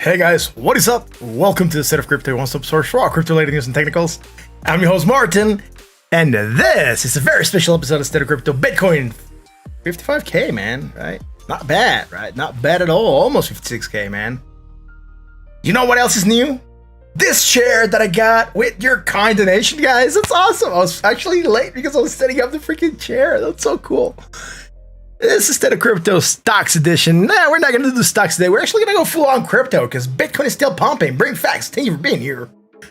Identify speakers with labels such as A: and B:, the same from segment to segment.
A: Hey guys, what is up? Welcome to the State of Crypto, one-stop source for all crypto-related news and technicals. I'm your host Martin, and this is a very special episode of State of Crypto. Bitcoin, 55k, man, right? Not bad, right? Not bad at all. Almost 56k, man. You know what else is new? This chair that I got with your kind donation, guys. That's awesome. I was actually late because I was setting up the freaking chair. That's so cool. This is State of Crypto Stocks Edition. Nah, we're not going to do stocks today. We're actually going to go full on crypto because Bitcoin is still pumping. Bring facts. Thank you for being here.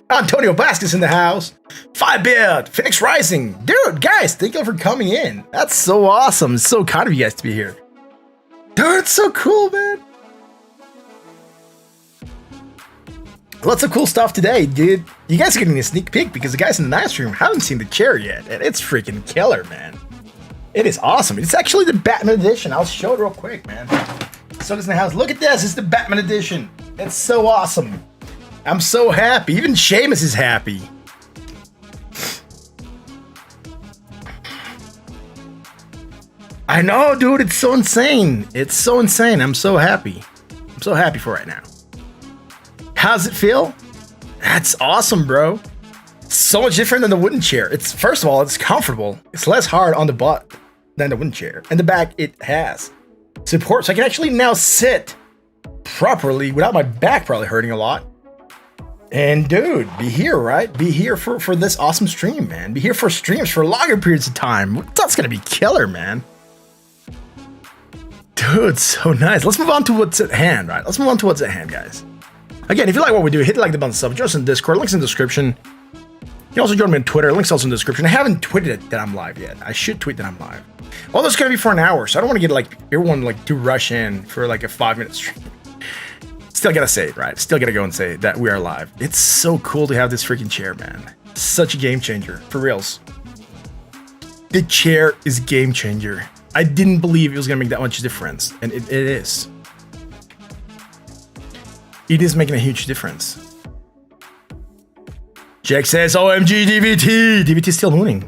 A: Antonio Vasquez in the house. 5-Bit. Phoenix Rising. Dude, guys, thank you for coming in. That's so awesome. It's so kind of you guys to be here. Dude, it's so cool, man. Lots of cool stuff today, dude. You guys are getting a sneak peek because the guys in the live stream haven't seen the chair yet. And it's freaking killer, man. It is awesome. It's actually the Batman edition. I'll show it real quick, man. So it's in the house. Look at this. It's the Batman edition. It's so awesome. I'm so happy. Even Seamus is happy. I know, dude. It's so insane. It's so insane. I'm so happy. I'm so happy for right now. How's it feel? That's awesome, bro. So much different than the wooden chair. It's, first of all, it's comfortable. It's less hard on the butt than the wooden chair. And the back, it has support, so I can actually now sit properly without my back probably hurting a lot. And dude, be here, right? Be here for this awesome stream, man. Be here for streams for longer periods of time. That's gonna be killer, man. Dude, so nice. Let's move on to what's at hand, right? Let's move on to what's at hand, guys. Again, if you like what we do, hit the like button, sub, join us in Discord, links in the description. You can also join me on Twitter, links also in the description. I haven't tweeted that I'm live yet. I should tweet that I'm live. Well, this is gonna be for an hour, so I don't want to get like everyone like to rush in for like a 5-minute stream. Still gotta say it, right? Still gotta go and say that we are live. It's so cool to have this freaking chair, man. Such a game changer, for reals. The chair is a game changer. I didn't believe it was gonna make that much difference, and it is. It is making a huge difference. Jack says, OMG DVT! DVT is still mooning.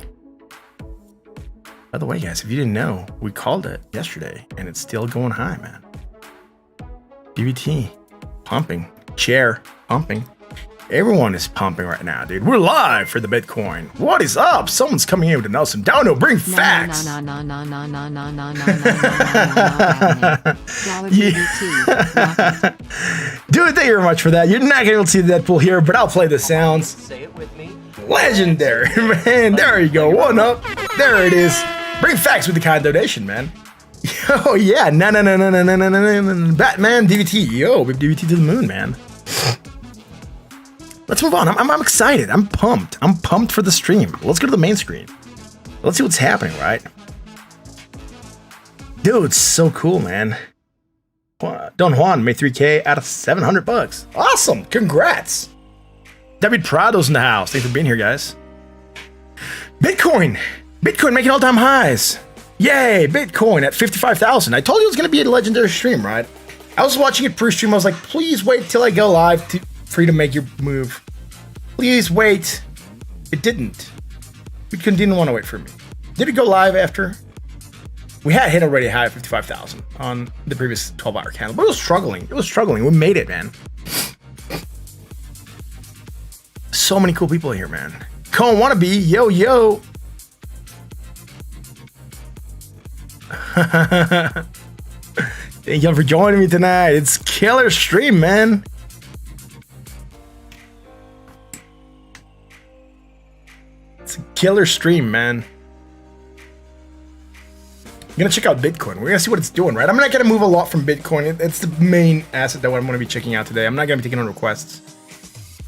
A: By the way, guys, if you didn't know, we called it yesterday, and it's still going high, man. DVT, pumping. Chair, pumping. Everyone is pumping right now, dude. We're live for the Bitcoin. What is up? Someone's coming in with an awesome download. Bring facts. Dude, thank you very much for that. You're not going to be able to see the Deadpool here, but I'll play the sounds.
B: Say it with me.
A: Legendary, man. There you go. One up. There it is. Bring facts with the kind donation, man. Oh yeah, no, Batman DVT. Yo, we DVT to the moon, man. Let's move on. I'm excited. I'm pumped. I'm pumped for the stream. Let's go to the main screen. Let's see what's happening, right? Dude, it's so cool, man. Don Juan made 3K out of 700 bucks. Awesome. Congrats. David Prado's in the house. Thanks for being here, guys. Bitcoin making all-time highs. Yay, Bitcoin at 55,000. I told you it was going to be a legendary stream, right? I was watching it pre-stream. I was like, please wait till I go live for you to make your move. Please wait. It didn't. Bitcoin didn't want to wait for me. Did it go live after? We had hit already high at 55,000 on the previous 12-hour candle, but it was struggling. It was struggling. We made it, man. So many cool people here, man. Cone Wannabe, yo. Thank y'all for joining me tonight. It's killer stream, man. It's a killer stream, man. I'm gonna check out Bitcoin. We're gonna see what it's doing, right? I'm not gonna move a lot from Bitcoin. It's the main asset that I'm gonna be checking out today. I'm not gonna be taking on requests.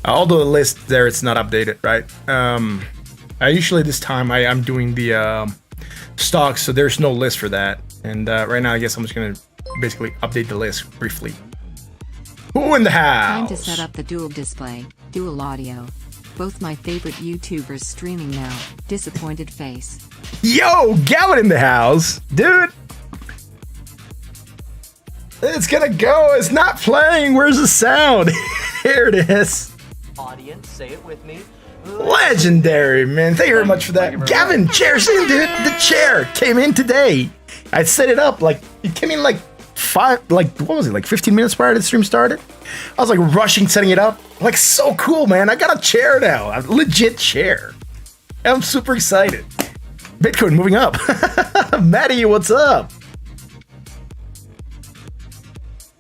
A: Although the list there, it's not updated, right? I usually this time I'm doing the stocks, so there's no list for that. And right now, I guess I'm just gonna basically update the list briefly. Who in the house?
B: Time to set up the dual display, dual audio. Both my favorite YouTubers streaming now. Disappointed face.
A: Yo, Gavin in the house, dude. It's gonna go. It's not playing. Where's the sound? Here it is.
C: Audience, say it with me.
A: Legendary, man. Thank you very much for that. Gavin, chair's in, dude. The chair came in today. I set it up like it came in like 15 minutes prior to the stream started. I was like rushing setting it up. Like so cool, man. I got a chair now. A legit chair. I'm super excited. Bitcoin moving up. Maddie, what's up?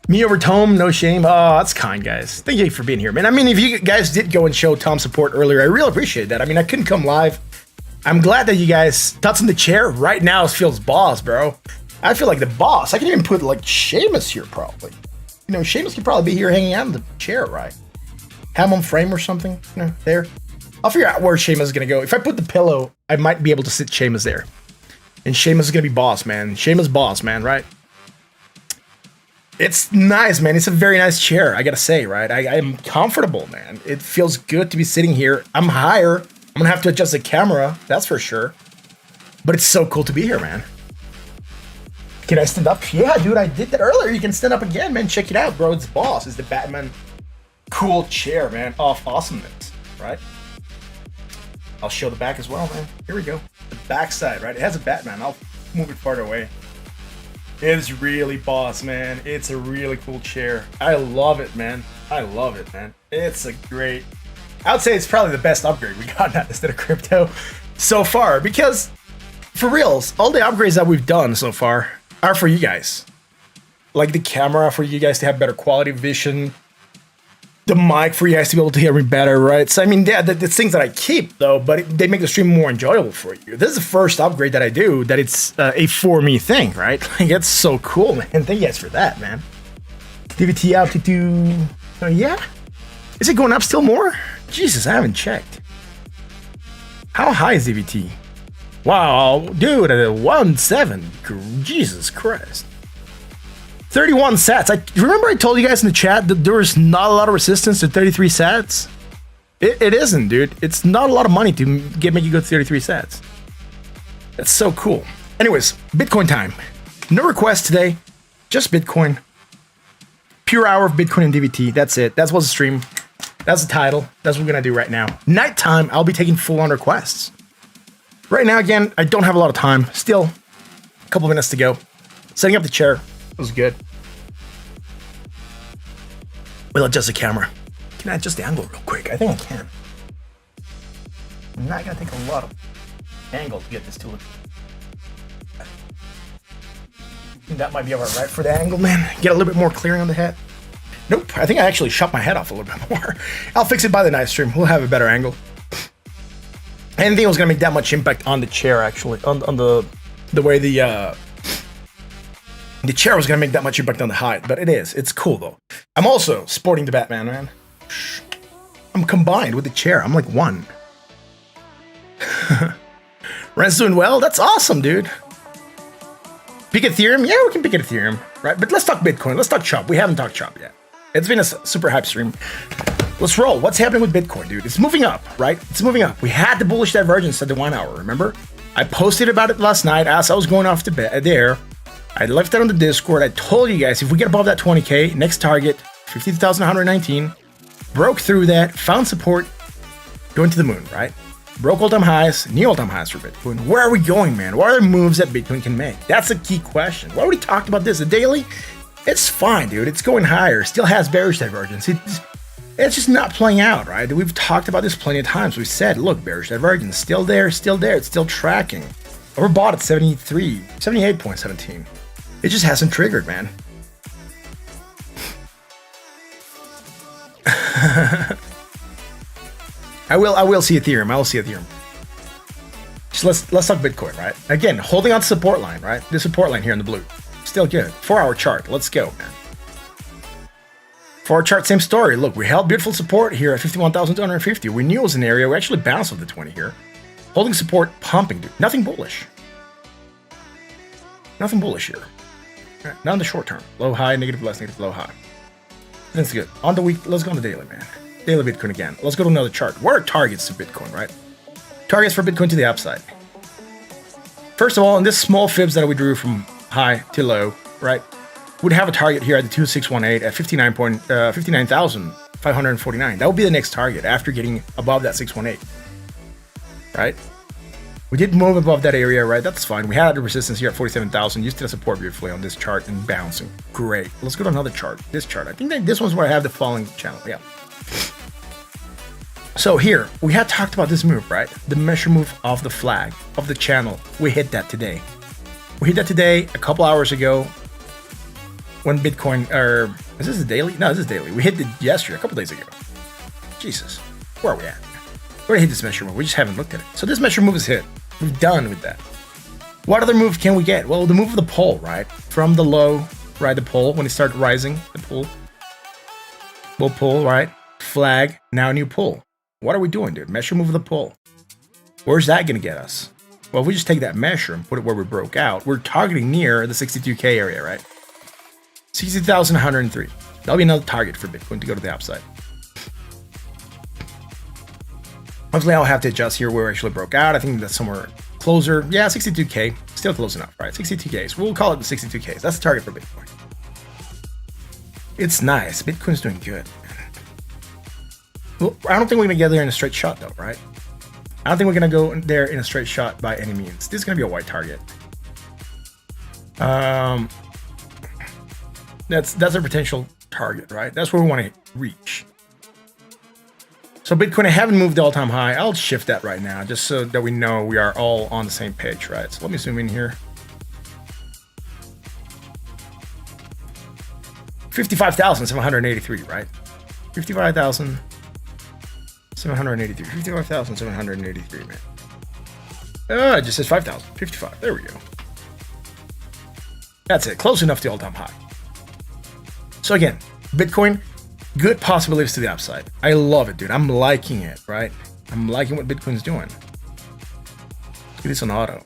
A: Me over Tom, no shame. Oh, that's kind, guys. Thank you for being here, man. I mean, if you guys did go and show Tom support earlier, I really appreciate that. I mean, I couldn't come live. I'm glad that you guys thoughts in the chair right now feels boss, bro. I feel like the boss. I can even put like Seamus here, probably. You know, Seamus could probably be here hanging out in the chair, right? Have him on frame or something, you know, there. I'll figure out where Seamus is gonna go. If I put the pillow, I might be able to sit Seamus there. And Seamus is gonna be boss, man. Seamus boss, man, right? It's nice, man. It's a very nice chair, I gotta say, right? I am comfortable, man. It feels good to be sitting here. I'm higher. I'm gonna have to adjust the camera, that's for sure. But it's so cool to be here, man. Can I stand up? Yeah, dude, I did that earlier. You can stand up again, man. Check it out, bro. It's boss. It's the Batman cool chair, man, of awesomeness, right? I'll show the back as well, man. Here we go. The back side, right? It has a Batman. I'll move it farther away. It's really boss, man. It's a really cool chair. I love it, man. I love it, man. It's a great... I would say it's probably the best upgrade we got at Instead of Crypto so far. Because, for reals, all the upgrades that we've done so far are for you guys. Like the camera for you guys to have better quality vision. The mic for you guys to be able to hear me better, right? So, I mean, that's things that I keep, though, but they make the stream more enjoyable for you. This is the first upgrade that I do that it's a for me thing, right? Like, it's so cool, man. Thank you guys for that, man. DVT altitude. Oh, yeah? Is it going up still more? Jesus, I haven't checked. How high is DVT? Wow, dude, at 1.7. Jesus Christ. 31 sats. Remember I told you guys in the chat that there was not a lot of resistance to 33 sats? It isn't, dude. It's not a lot of money to make you go to 33 sats. That's so cool. Anyways, Bitcoin time. No requests today. Just Bitcoin. Pure hour of Bitcoin and DVT. That's it. That's what's the stream. That's the title. That's what we're going to do right now. Nighttime, I'll be taking full-on requests. Right now, again, I don't have a lot of time. Still, a couple minutes to go. Setting up the chair. It was good. We'll adjust the camera. Can I adjust the angle real quick? I think I can. I'm not going to take a lot of angle to get this to look. I think that might be about right for the angle, man. Get a little bit more clearing on the head. Nope, I think I actually shot my head off a little bit more. I'll fix it by the night stream. We'll have a better angle. I didn't think it was gonna make that much impact on the chair, actually, on the way the chair was gonna make that much impact on the height, but it is. It's cool though. I'm also sporting the Batman, man. I'm combined with the chair. I'm like one. Ren's doing well. That's awesome, dude. Pick Ethereum? Yeah, we can pick Ethereum, right? But let's talk Bitcoin. Let's talk Chop. We haven't talked Chop yet. It's been a super hype stream. Let's roll. What's happening with Bitcoin, dude? It's moving up, right? It's moving up. We had the bullish divergence at the 1 hour, remember? I posted about it last night as I was going off to bed there. I left it on the Discord. I told you guys, if we get above that 20K, next target, 52,119, broke through that, found support, going to the moon, right? Broke all-time highs, new all-time highs for Bitcoin. Where are we going, man? What are the moves that Bitcoin can make? That's a key question. Why already talked about this? The daily, it's fine, dude. It's going higher. Still has bearish divergence. It's just not playing out, right? We've talked about this plenty of times. We said, look, bearish divergence, still there, still there. It's still tracking. Overbought at 78.17. It just hasn't triggered, man. I will see Ethereum. I will see Ethereum. Just let's talk Bitcoin, right? Again, holding on to support line, right? The support line here in the blue. Still good. 4-hour chart. Let's go, man. 4-hour chart, same story. Look, we held beautiful support here at 51,250. We knew it was an area. We actually bounced off the 20 here. Holding support, pumping, dude. Nothing bullish. Nothing bullish here. Right, not in the short term. Low, high, negative, less, negative, low, high. That's good. On the week, let's go on the daily, man. Daily Bitcoin again. Let's go to another chart. What are targets to Bitcoin, right? Targets for Bitcoin to the upside. First of all, in this small fibs that we drew from high to low, right? We'd have a target here at the 2618 at 59,549. That would be the next target after getting above that 618, right? We did move above that area, right? That's fine. We had the resistance here at 47,000. Used to support beautifully on this chart and bouncing. Great. Let's go to another chart. This chart. I think that this one's where I have the falling channel. Yeah. So here, we had talked about this move, right? The measure move of the flag, of the channel. We hit that today. We hit that today a couple hours ago when Bitcoin, is this a daily? No, this is daily. We hit it yesterday, a couple days ago. Jesus, where are we at? We already hit this measure move. We just haven't looked at it. So this measure move is hit. We're done with that. What other move can we get? Well, the move of the pole, right? From the low, right? The pole, when it started rising, the pull. We'll pull, right? Flag, now new pull. What are we doing, dude? Measure move of the pull. Where's that going to get us? Well, if we just take that measure and put it where we broke out, we're targeting near the 62K area, right? 60,103. That'll be another target for Bitcoin to go to the upside. Hopefully, I'll have to adjust here where we actually broke out. I think that's somewhere closer. Yeah, 62K. Still close enough, right? 62K. So we'll call it the 62K. That's the target for Bitcoin. It's nice. Bitcoin's doing good. Well, I don't think we're going to get there in a straight shot, though, right? I don't think we're going to go there in a straight shot by any means. This is going to be a white target. That's a potential target, right? That's where we want to reach. So Bitcoin, I haven't moved the all-time high. I'll shift that right now, just so that we know we are all on the same page, right? So let me zoom in here. 55,783, right? 55,783. 55,783, man. It just says 5,000. 55. There we go. That's it. Close enough to all-time high. So again, Bitcoin, good possibilities to the upside. I love it, dude. I'm liking it, right? I'm liking what Bitcoin's doing. Let's get this on auto.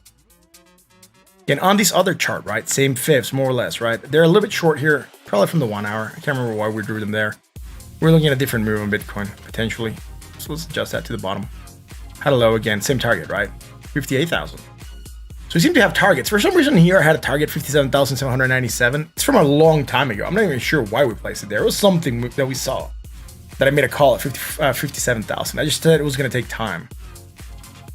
A: Again, on this other chart, right? Same fibs, more or less, right? They're a little bit short here, probably from the 1 hour. I can't remember why we drew them there. We're looking at a different move on Bitcoin, potentially. So let's adjust that to the bottom. Had a low again, same target, right? 58,000. So we seem to have targets. For some reason here, I had a target 57,797. It's from a long time ago. I'm not even sure why we placed it there. It was something that we saw that I made a call at 57,000. I just said it was going to take time.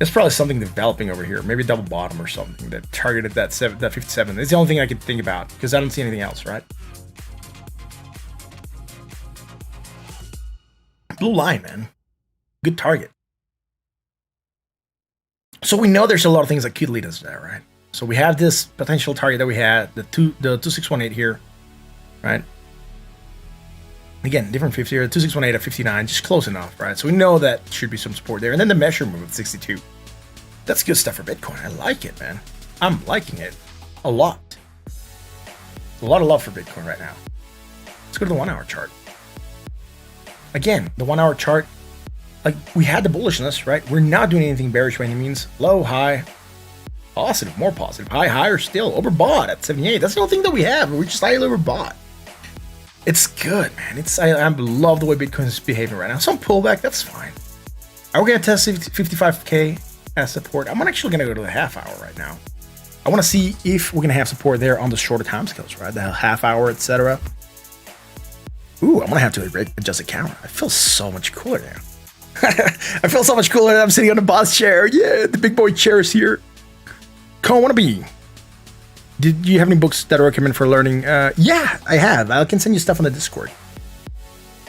A: It's probably something developing over here. Maybe a double bottom or something that targeted that 57. It's the only thing I could think about because I don't see anything else, right? Blue line, man. Good target. So we know there's a lot of things that could lead us there, right? So we have this potential target that we had, the 2618 here, right? Again, different 50 here, 2618 at 59, just close enough, right? So we know that should be some support there. And then the measure move at 62. That's good stuff for Bitcoin. I like it, man. I'm liking it a lot. A lot of love for Bitcoin right now. Let's go to the 1 hour chart. Again, the 1 hour chart, like we had the bullishness, right? We're not doing anything bearish by any means. Low, high, positive, more positive. High, higher still. Overbought at 78. That's the only thing that we have. We're just slightly overbought. It's good, man. I love the way Bitcoin is behaving right now. Some pullback, that's fine. Are we going to test 55K as support? I'm actually going to go to the half hour right now. I want to see if we're going to have support there on the shorter time scales, right? The half hour, etc. Ooh, I'm going to have to adjust the camera. I feel so much cooler now. I feel so much cooler. I'm sitting on the boss chair. Yeah, the big boy chair is here. Come on, wanna be. Did you have any books that are recommended for learning? Yeah, I have. I can send you stuff on the Discord.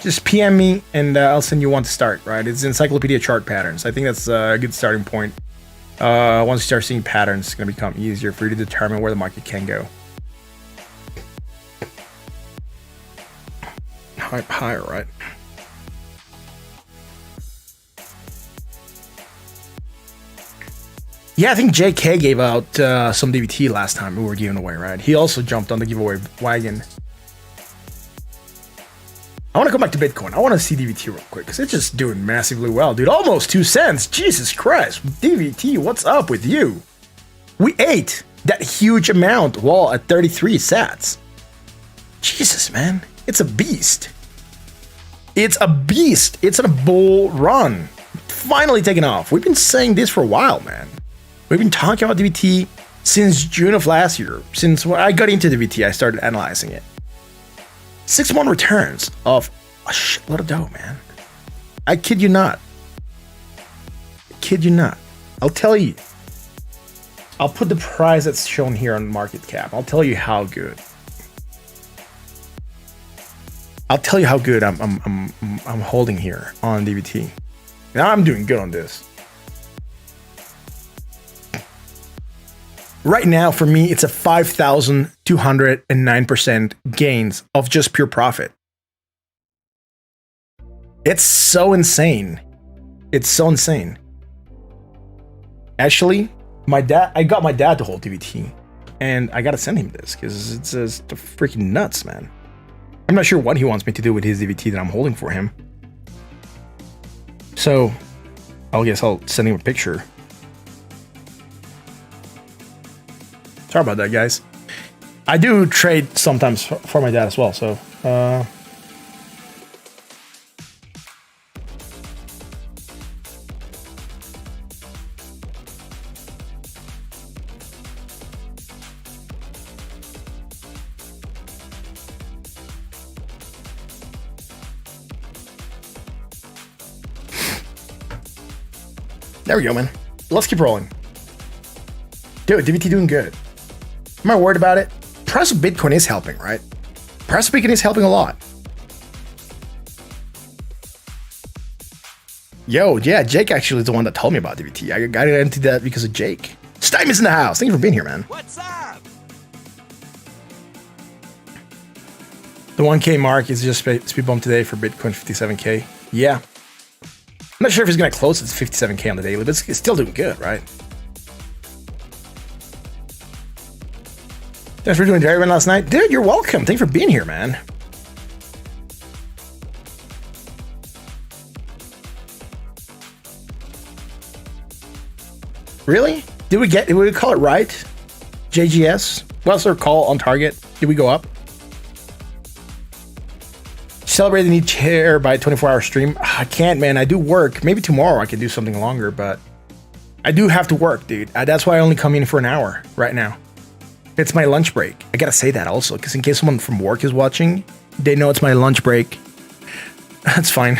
A: Just PM me and I'll send you one to start, right? It's Encyclopedia Chart Patterns. I think that's a good starting point. Once you start seeing patterns, it's going to become easier for you to determine where the market can go. Higher, right? Yeah, I think JK gave out some DVT last time we were giving away, right? He also jumped on the giveaway wagon. I want to go back to Bitcoin. I want to see DVT real quick because it's just doing massively well, dude. Almost 2 cents. Jesus Christ. DVT, what's up with you? We ate that huge amount while at 33 sats. Jesus, man. It's a beast. It's a beast. It's a bull run. Finally taking off. We've been saying this for a while, man. We've been talking about DVT since June of last year. Since when I got into DVT, I started analyzing it. 6-month returns of a shitload of dough, man. I kid you not. I'll tell you. I'll put the price that's shown here on market cap. I'll tell you how good. I'm holding here on DVT. Now I'm doing good on this. Right now, for me, it's a 5,209% gains of just pure profit. It's so insane. Actually, I got my dad to hold DVT, and I gotta send him this because it's just freaking nuts, man. I'm not sure what he wants me to do with his DVT that I'm holding for him. So, I guess I'll send him a picture. Sorry about that, guys. I do trade sometimes for my dad as well, so there we go, man. Let's keep rolling. Dude, DVT doing good. Am I worried about it? Price of Bitcoin is helping, right? Price of Bitcoin is helping a lot. Yo, yeah, Jake actually is the one that told me about DVT. I got into that because of Jake. Stime is in the house. Thank you for being here, man.
C: What's up?
A: The 1K mark is just speed bump today for Bitcoin 57K. Yeah. I'm not sure if it's going to close at 57K on the daily, but it's still doing good, right? Thanks for doing the run last night. Dude, you're welcome. Thanks for being here, man. Really? Did we call it right? JGS? What's their call on target? Did we go up? Celebrate the new chair by 24-hour stream. I can't, man. I do work. Maybe tomorrow I can do something longer, but I do have to work, dude. That's why I only come in for an hour right now. It's my lunch break. I gotta say that also, because in case someone from work is watching, they know it's my lunch break. That's fine.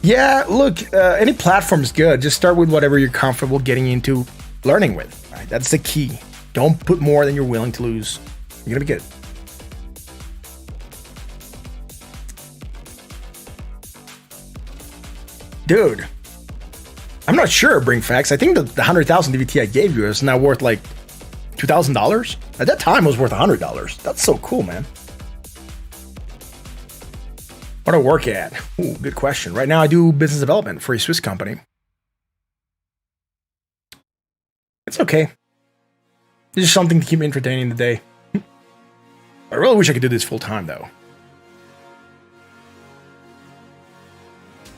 A: Yeah, look, any platform is good. Just start with whatever you're comfortable getting into learning with. Right? That's the key. Don't put more than you're willing to lose. You're gonna be good. Dude. I'm not sure, Bring Facts. I think the 100,000 DVT I gave you is now worth like $2,000. At that time, it was worth $100. That's so cool, man. What do I work at? Ooh, good question. Right now I do business development for a Swiss company. It's okay. It's just something to keep me entertaining the day. I really wish I could do this full time though.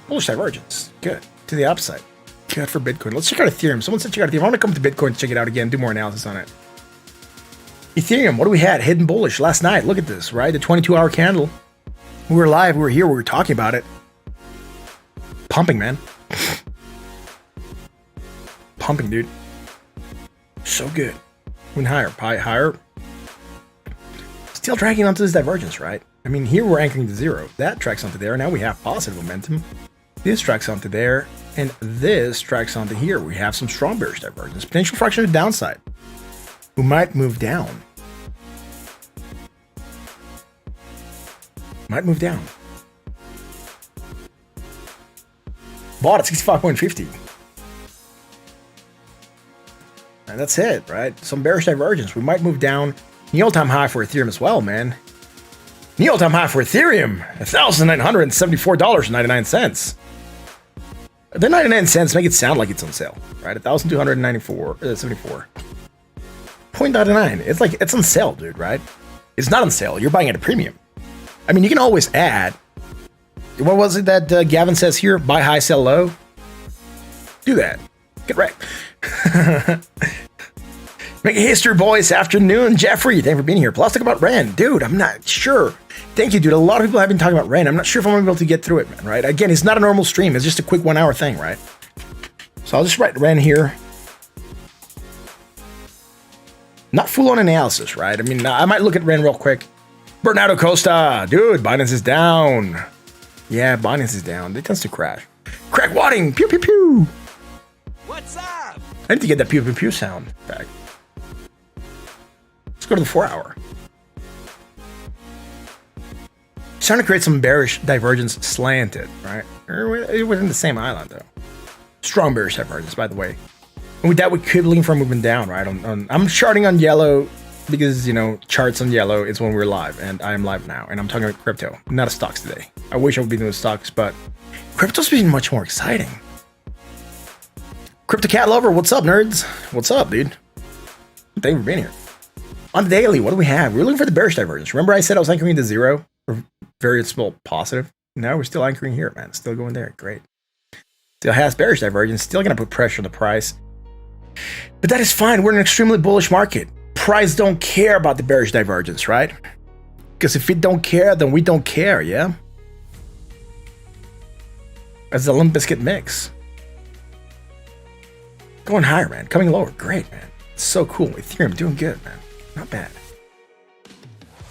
A: Bullish divergence. Good. To the upside. Good for Bitcoin. Let's check out Ethereum. Someone said check out Ethereum. I want to come to Bitcoin to check it out again, do more analysis on it. Ethereum, what do we had? Hidden bullish last night. Look at this, right? The 22-hour candle. We were live. We were here. We were talking about it. Pumping, man. Pumping, dude. So good. Went higher. Pie higher. Still dragging onto this divergence, right? I mean, here we're anchoring to zero. That tracks onto there. Now we have positive momentum. This tracks onto there. And this tracks onto here. We have some strong bearish divergence. Potential fraction of downside. We might move down. Might move down. Bought at 65.50. And that's it, right? Some bearish divergence. We might move down. New all-time high for Ethereum as well, man. New all-time high for Ethereum, $1,974.99. The 99 cents make it sound like it's on sale, right? 1,294.74. 0.99. It's like it's on sale, dude, right? It's not on sale. You're buying at a premium. I mean, you can always add. What was it that Gavin says here? Buy high, sell low. Do that. Get wrecked. Make a history, boys. Afternoon, Jeffrey. Thanks for being here. Plus, talk about Ren. Dude, I'm not sure. Thank you, dude. A lot of people have been talking about Ren. I'm not sure if I'm able to get through it, man, right? Again, it's not a normal stream. It's just a quick 1 hour thing, right? So I'll just write Ren here. Not full on analysis, right? I mean, I might look at Ren real quick. Bernardo Costa. Dude, Binance is down. Yeah, Binance is down. It tends to crash. Crack wadding. Pew, pew, pew.
C: What's up?
A: I need to get that pew, pew, pew sound back. Let's go to the 4 hour. It's trying to create some bearish divergence slanted, right? Within the same island, though. Strong bearish divergence, by the way. And with that, we could lean for a movement down, right? I'm charting on yellow because, you know, charts on yellow is when we're live, and I am live now, and I'm talking about crypto, not stocks today. I wish I would be doing stocks, but crypto's been much more exciting. Crypto cat lover, what's up, nerds? What's up, dude? Thank you for being here. On the daily, what do we have? We're looking for the bearish divergence. Remember I said I was anchoring to zero? Or very small positive? No, we're still anchoring here, man. Still going there. Great. Still has bearish divergence. Still going to put pressure on the price. But that is fine. We're in an extremely bullish market. Price don't care about the bearish divergence, right? Because if it don't care, then we don't care, yeah? As the Limp Bizkit mix. Going higher, man. Coming lower. Great, man. It's so cool. Ethereum doing good, man. Not bad.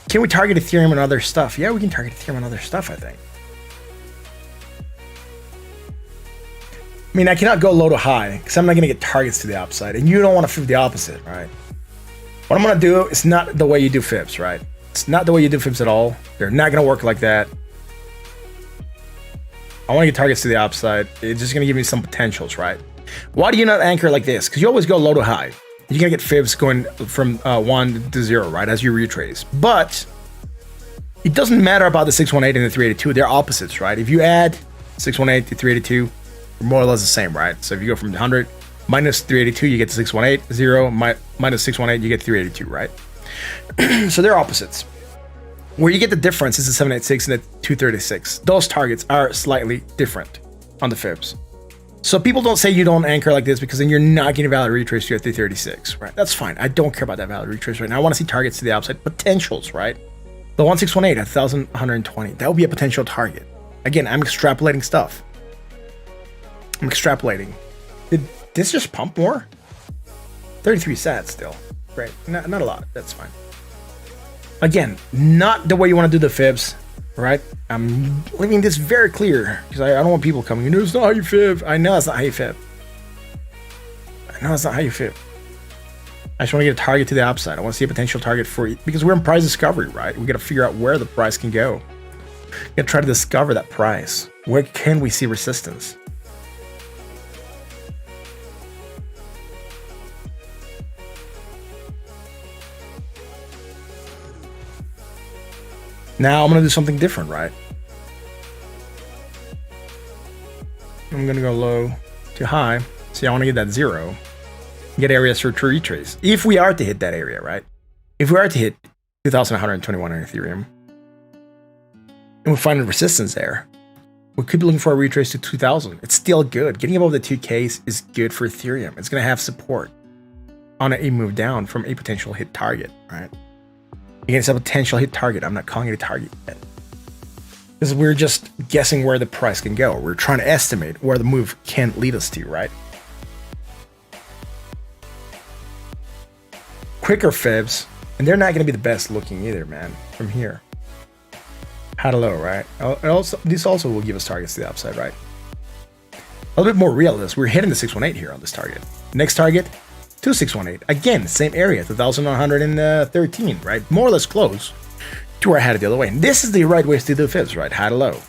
A: Can we target Ethereum and other stuff? Yeah, we can target Ethereum and other stuff, I think. I mean, I cannot go low to high because I'm not going to get targets to the upside. And you don't want to fib the opposite, right? What I'm going to do is not the way you do fibs, right? It's not the way you do fibs at all. They're not going to work like that. I want to get targets to the upside. It's just going to give me some potentials, right? Why do you not anchor like this? Because you always go low to high. You're going to get fibs going from 1 to 0, right? As you retrace. But it doesn't matter about the 618 and the 382. They're opposites, right? If you add 618 to 382, they're more or less the same, right? So if you go from 100 minus 382, you get to 618. 0 minus 618, you get 382, right? So they're opposites. Where you get the difference is the 786 and the 236. Those targets are slightly different on the fibs. So people don't say you don't anchor like this because then you're not getting valid retrace to your 336, right? That's fine. I don't care about that valid retrace right now. I want to see targets to the upside, potentials, right? The 1618 at 1120, that would be a potential target. Again, I'm extrapolating stuff. I'm extrapolating. Did this just pump more? 33 sats still. Great. Not a lot. That's fine. Again, not the way you want to do the fibs, right? I'm leaving this very clear because I don't want people coming, you know, it's not how you fib. I know that's not how you fib. I know that's not how you fib. I just want to get a target to the upside. I want to see a potential target for it because we're in price discovery, right? We got to figure out where the price can go. We got to try to discover that price. Where can we see resistance? Now I'm going to do something different, right? I'm gonna go low to high. See, I want to get that 0. Get areas for true retrace. If we are to hit that area, right? If we are to hit 2,121 on Ethereum, and we find a resistance there, we could be looking for a retrace to 2,000. It's still good. Getting above the 2Ks is good for Ethereum. It's going to have support on a move down from a potential hit target, right? Again, it's a potential hit target. I'm not calling it a target yet. Because we're just guessing where the price can go. We're trying to estimate where the move can lead us to, right? Quicker fibs, and they're not going to be the best looking either, man, from here. High to low, right? This also will give us targets to the upside, right? A little bit more realist. We're hitting the 618 here on this target. Next target, 2618. Again, same area, 2,113, right? More or less close to where I had it the other way. And this is the right way to do fibs, right? High to low.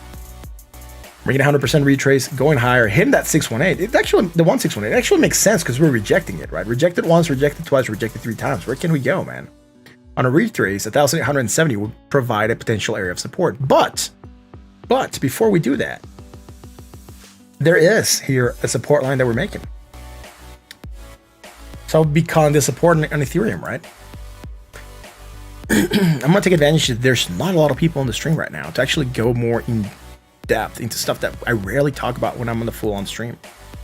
A: Making 100% retrace, going higher, hitting that 618. It actually, the 1618, it actually makes sense because we're rejecting it, right? Rejected once, rejected twice, rejected 3 times. Where can we go, man? On a retrace, 1,870 would provide a potential area of support. But before we do that, there is here a support line that we're making. So I'll be calling this support on Ethereum, right? I'm going to take advantage that there's not a lot of people on the stream right now to actually go more in depth into stuff that I rarely talk about when I'm on the full on stream.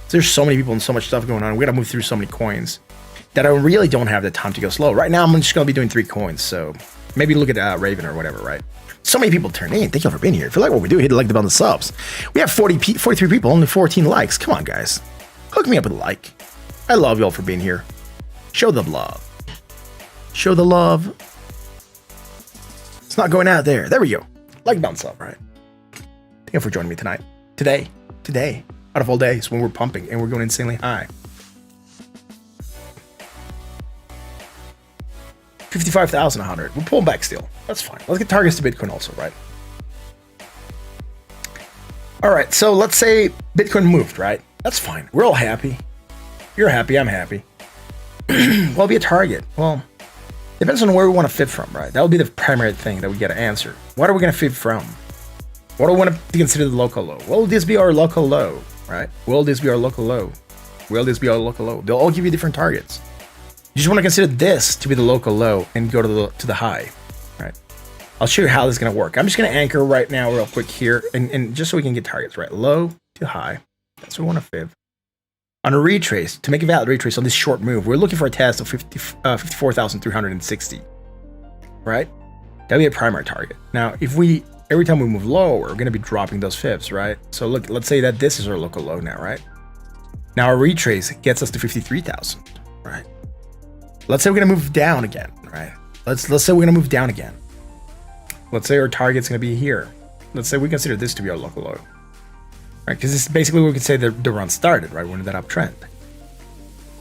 A: There's so many people and so much stuff going on. We got to move through so many coins that I really don't have the time to go slow. Right now, I'm just going to be doing 3 coins. So maybe look at Raven or whatever, right? So many people turn in. Thank you for being here. If you like what we do, hit the like button, the subs. We have 43 people, only 14 likes. Come on, guys. Hook me up with a like. I love y'all for being here. Show the love. Show the love. It's not going out there. There we go. Like button, sub, right? Thank you for joining me tonight. Today, out of all days when we're pumping and we're going insanely high. 55,100. We're pulling back still. That's fine. Let's get targets to Bitcoin also, right? All right. So let's say Bitcoin moved, right? That's fine. We're all happy. You're happy. I'm happy. What'll be a target? Well, depends on where we want to fib from, right? That will be the primary thing that we got to answer. What are we going to fib from? What do we want to consider the local low? Will this be our local low, right? Will this be our local low? Will this be our local low? They'll all give you different targets. You just want to consider this to be the local low and go to the high, right? I'll show you how this is going to work. I'm just going to anchor right now real quick here and just so we can get targets, right? Low to high. That's what we want to fib. On a retrace, to make a valid retrace on this short move, we're looking for a test of 54,360, right? That'll be a primary target. Now, if every time we move low, we're going to be dropping those fibs, right? So look, let's say that this is our local low now, right? Now our retrace gets us to 53,000, right? Let's say we're going to move down again, right? Let's say we're going to move down again. Let's say our target's going to be here. Let's say we consider this to be our local low, right? Because this is basically we could say the run started, right? We're in that uptrend.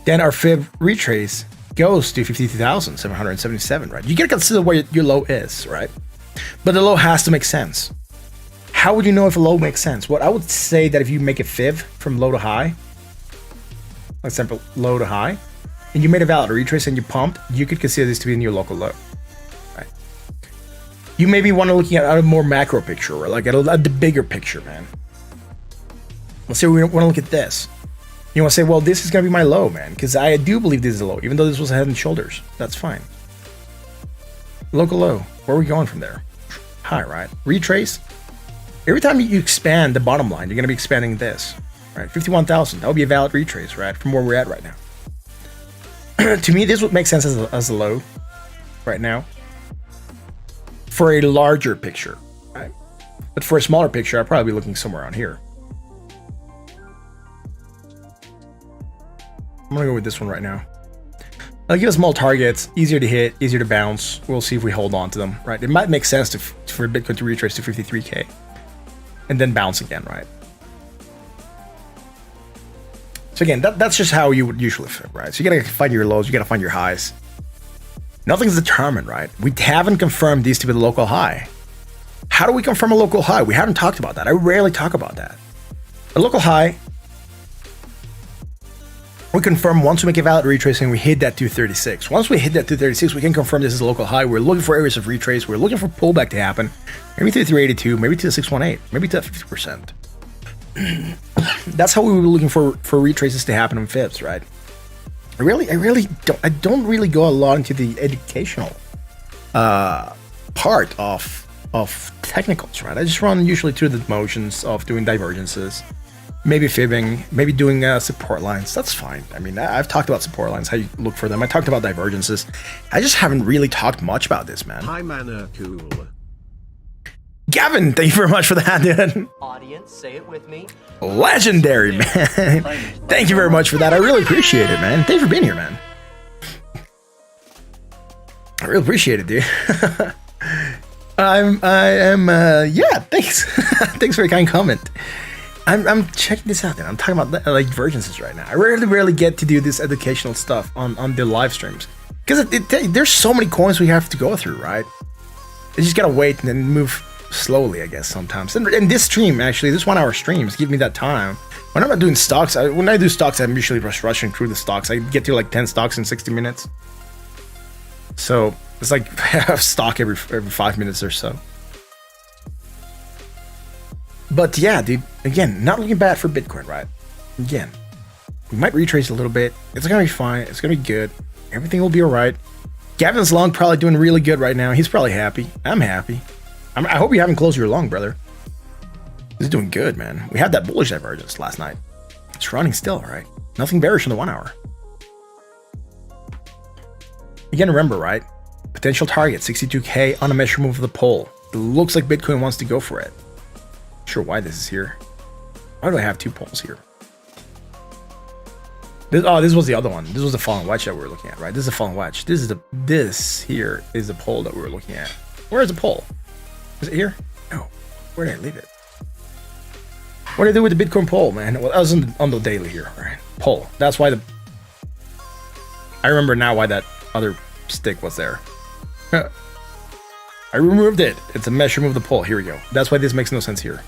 A: Then our fib retrace goes to 52,777, right? You got to consider where your low is, right? But the low has to make sense. How would you know if a low makes sense? What I would say that if you make a fib from low to high, for example, low to high, and you made a valid retrace and you pumped, you could consider this to be in your local low, right? You maybe want to look at a more macro picture, or like at the bigger picture, man. Let's say we want to look at this. You want to say, well, this is going to be my low, man, because I do believe this is a low, even though this was a head and shoulders. That's fine. Local low. Where are we going from there? High, right? Retrace. Every time you expand the bottom line, you're going to be expanding this, right? 51,000. That would be a valid retrace, right? From where we're at right now. To me, this would make sense as a low right now for a larger picture, right? But for a smaller picture, I'd probably be looking somewhere around here. I'm going to go with this one right now. I'll give us small targets, easier to hit, easier to bounce. We'll see if we hold on to them, right? It might make sense for Bitcoin to retrace to 53K and then bounce again, right? So again, that's just how you would usually fit, right? So you gotta find your lows, you gotta find your highs. Nothing's determined, right? We haven't confirmed these to be the local high. How do we confirm a local high? We haven't talked about that. I rarely talk about that. A local high, we confirm once we make a valid retrace and we hit that 236. Once we hit that 236, we can confirm this is a local high. We're looking for areas of retrace. We're looking for pullback to happen. Maybe to 382, maybe to 618, maybe to 50%. that's how we were looking for retraces to happen on Fibs, right? I don't really go a lot into the educational part of technicals, right? I just run usually through the motions of doing divergences, maybe fibbing, maybe doing support lines. That's fine. I mean, I've talked about support lines, how you look for them. I talked about divergences. I just haven't really talked much about this, man.
C: Hi, man, cool.
A: Gavin, thank you very much for that, dude.
D: Audience, say it with me.
A: Legendary, man. Thank you very much for that. I really appreciate it, man. Thanks for being here, man. I really appreciate it, dude. Yeah, thanks. Thanks for your kind comment. I'm checking this out, then. I'm talking about like divergences right now. I rarely get to do this educational stuff on the live streams because there's so many coins we have to go through, right? You just gotta wait and then move slowly, I guess, sometimes. And this stream, actually, this 1 hour streams give me that time. When I'm not doing stocks, when I do stocks, I'm usually just rushing through the stocks. I get to like 10 stocks in 60 minutes. So it's like a stock every 5 minutes or so. But yeah, dude, again, not looking bad for Bitcoin, right? Again, we might retrace a little bit. It's gonna be fine. It's gonna be good. Everything will be all right. Gavin's long probably doing really good right now. He's probably happy. I'm happy. I hope you haven't closed your long, brother. He's doing good, man. We had that bullish divergence last night. It's running still, right? Nothing bearish in the 1 hour. Again, remember, right? Potential target, 62K on a measure move of the pole. It looks like Bitcoin wants to go for it. Not sure why this is here. Why do I have two poles here? This was the other one. This was the falling wedge that we were looking at, right? This is the falling wedge. This here is the pole that we were looking at. Where is the pole? Is it here? No. Where did I leave it? What did I do with the Bitcoin pole, man? Well, I was on the daily here. All right. Pole. That's why I remember now why that other stick was there. I removed it. It's a measure move the pole. Here we go. That's why this makes no sense here.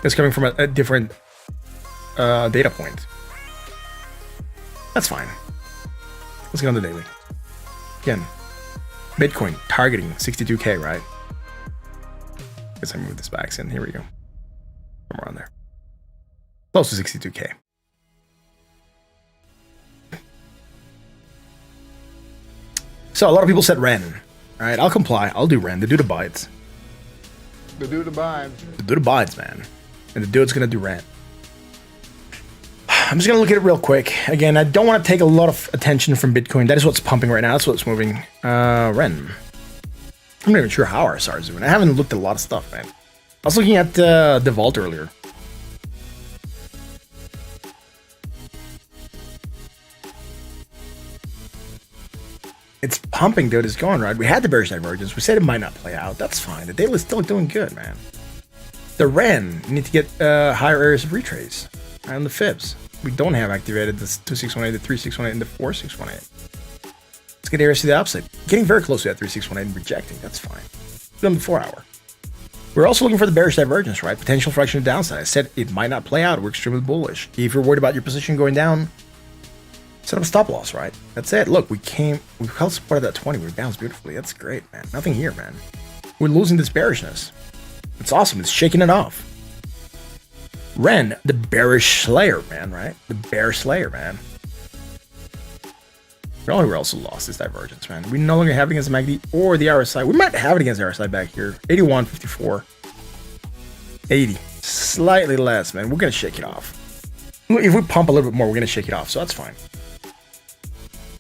A: It's coming from a different data point. That's fine. Let's get on the daily. Again, Bitcoin targeting 62K, right? Guess I moved this back in. Here we go. Somewhere on there. Close to 62K. So a lot of people said Ren. All right, I'll comply. I'll do Ren. The dude abides.
E: The dude abides.
A: The dude abides, man. And the dude's gonna do Ren. I'm just gonna look at it real quick. Again, I don't want to take a lot of attention from Bitcoin. That is what's pumping right now. That's what's moving. Ren. I'm not even sure how RSR is doing. I haven't looked at a lot of stuff, man. I was looking at DeVault earlier. It's pumping, dude. It's going right. We had the bearish divergence. We said it might not play out. That's fine. The daily's still doing good, man. The Ren, you need to get higher areas of retrace. And the Fibs. We don't have activated this 2618, the 3618, and the 4618. Let's get areas to the opposite. Getting very close to that 3618 and rejecting. That's fine. Done the 4 hour. We're also looking for the bearish divergence, right? Potential fraction of downside. I said it might not play out. We're extremely bullish. If you're worried about your position going down, set up a stop loss, right? That's it. Look, we held support at that 20. We bounced beautifully. That's great, man. Nothing here, man. We're losing this bearishness. It's awesome. It's shaking it off. Ren, the bearish slayer, man, right? The bear slayer, man. We also lost this divergence, man. We no longer have it against the MACD or the RSI. We might have it against the RSI back here. 81, 54, 80. Slightly less, man. We're going to shake it off. If we pump a little bit more, we're going to shake it off, so that's fine.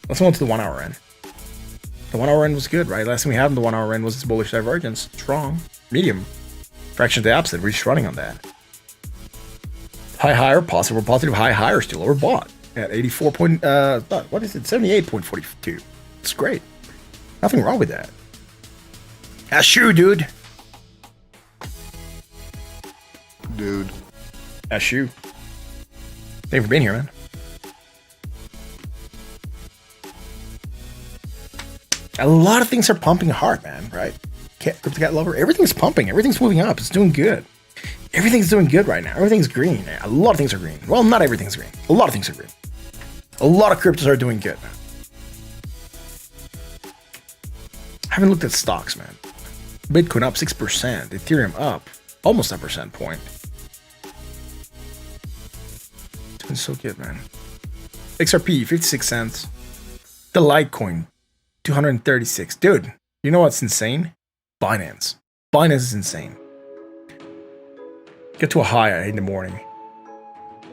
A: Let's go on to the 1 hour end. The 1 hour end was good, right? Last thing we had in the 1 hour end was this bullish divergence. Strong. Medium. Fraction of the opposite. We're just running on that. High higher, positive. We're positive. High higher still overbought at 84 point. What is it? 78.42. It's great. Nothing wrong with that. That's you, dude.
E: Dude.
A: That's you. Thanks for being here, man. A lot of things are pumping hard, man, right? Crypto cat lover. Everything's pumping. Everything's moving up. It's doing good. Everything's doing good right now. Everything's green. A lot of things are green. Well, not everything's green. A lot of things are green. A lot of cryptos are doing good. I haven't looked at stocks, man. Bitcoin up 6%. Ethereum up almost a percent point. Bitcoin's so good, man. XRP, 56 cents. The Litecoin, 236. Dude, you know what's insane? Binance. Binance is insane. Get to a high in the morning.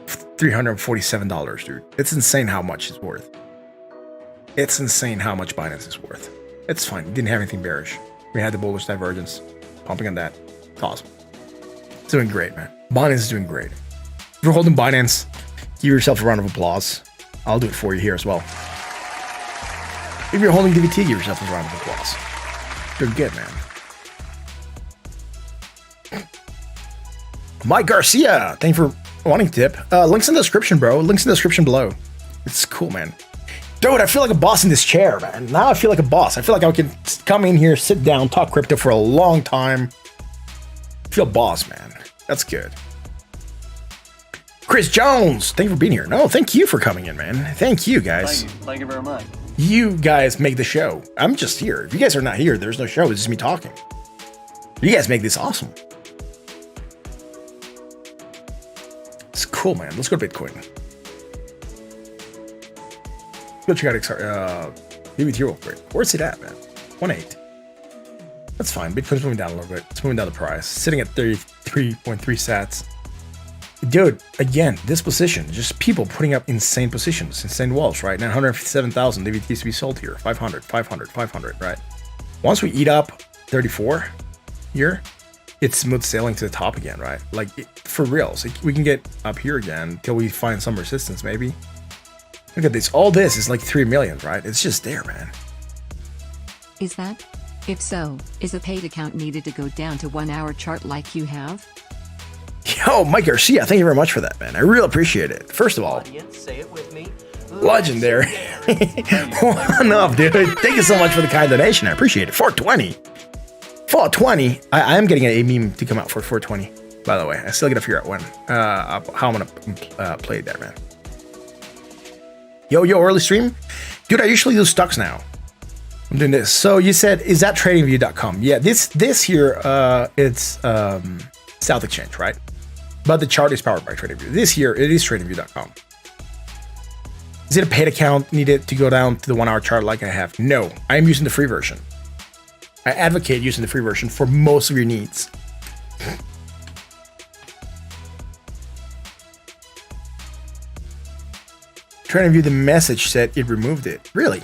A: $347, dude. It's insane how much it's worth. It's insane how much Binance is worth. It's fine. Didn't have anything bearish. We had the bullish divergence. Pumping on that. It's awesome. It's doing great, man. Binance is doing great. If you're holding Binance, give yourself a round of applause. I'll do it for you here as well. If you're holding DVT, give yourself a round of applause. You're good, man. Mike Garcia, thank you for wanting to tip. Links in the description, bro. Links in the description below. It's cool, man. Dude, I feel like a boss in this chair, man. Now I feel like a boss. I feel like I can come in here, sit down, talk crypto for a long time. Feel boss, man. That's good. Chris Jones, thank you for being here. No, thank you for coming in, man. Thank you, guys.
F: Thank you very much.
A: You guys make the show. I'm just here. If you guys are not here, there's no show. It's just me talking. You guys make this awesome. It's cool, man. Let's go to Bitcoin. Go check out DVT real quick. Where's it at, man? 1.8. That's fine. Bitcoin's moving down a little bit. It's moving down the price. Sitting at 33.3 sats. Dude, again, this position, just people putting up insane positions, insane walls, right? 957,000 DVTs to be sold here. 500, 500, 500, right? Once we eat up 34 here, it's smooth sailing to the top again, right? Like, for real. So we can get up here again until we find some resistance, maybe. Look at this. All this is like 3 million, right? It's just there, man.
B: Is that? If so, is a paid account needed to go down to 1 hour chart like you have?
A: Yo, Mike Garcia, thank you very much for that, man. I really appreciate it. First of all,
D: Audience, say it with me.
A: legendary. One up, dude. Thank you so much for the kind donation. I appreciate it. 420. 420. I am getting a meme to come out for 420, by the way. I still got to figure out when, how I'm going to play it there, man. Yo, early stream? Dude, I usually do stocks now. I'm doing this. So you said, is that tradingview.com? Yeah, this here, it's South Exchange, right? But the chart is powered by TradingView. This here, it is tradingview.com. Is it a paid account needed to go down to the 1 hour chart like I have? No, I am using the free version. I advocate using the free version for most of your needs. TradingView, the message said it removed it. Really?